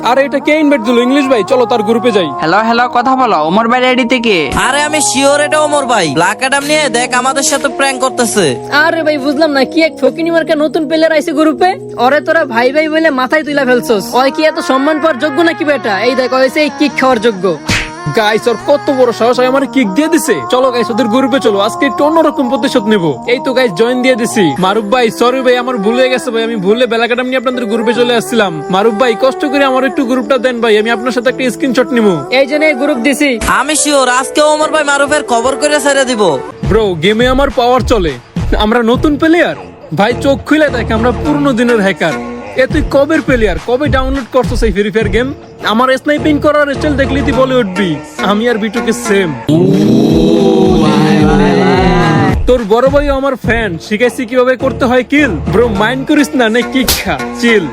আরে এটা কে ইনভাইট দিল? ইংলিশ ভাই, চলো তার গ্রুপে যাই। হ্যালো হ্যালো, কথা বলো। ওমর ভাই আইডি থেকে। আরে আমি শিওর এটা ওমর ভাই। ব্ল্যাক অ্যাডাম নিয়ে দেখ আমাদের সাথে প্র্যাঙ্ক করতেছে। আরে ভাই বুঝলাম না, কি এক ফকিনি মার্কা নতুন প্লেয়ার আইছে গ্রুপে। ওরে তোরা ভাই ভাই বলে মাথায় তুলা ফেলছস। ওই কি এত সম্মান পাওয়ার যোগ্য নাকি বেটা? এই দেখ হইছে এই কিক খাওয়ার যোগ্য। গাইস ওর কত বড় সাহস, আমার কিক দিয়ে দিছে। চলো গাইস ওদের গ্রুপে চলো, আজকে একটু অন্যরকম প্রতিশোধ নেব। এই তো গাইস জয়েন দিয়ে দিছি। মারুফ ভাই সরি ভাই, আমার ভুল হয়ে গেছে ভাই, আমি ভুলে বেলাকাটাম নিয়ে আপনাদের গ্রুপে চলে আসছিলাম। মারুফ ভাই কষ্ট করে আমার একটু গ্রুপটা দেন ভাই, আমি আপনার সাথে একটা স্ক্রিনশট নিব। এই জন্য গ্রুপ দিছি। আমি শিওর আজকে ওমর ভাই মারুফের খবর করে ছেড়ে দিব। ব্রো গেমে আমার পাওয়ার চলে, আমরা নতুন প্লেয়ার ভাই, চোখ খুলে দেখ আমরা পুরনো দিনের হ্যাকার। এ তুই কবের প্লেয়ার, কবে ডাউনলোড করছো সেই ফ্রি ফায়ার গেম? আমার স্নাইপিং করার স্টাইল দেখলি তুই বলে উঠবি আমি আর বিটুকে সেম। তোর বড় ভাই আমার ফ্যান, শিখাইছি কিভাবে করতে হয় কিল। ব্রো মাইন্ড করিস না, নে কিক খা, চিল।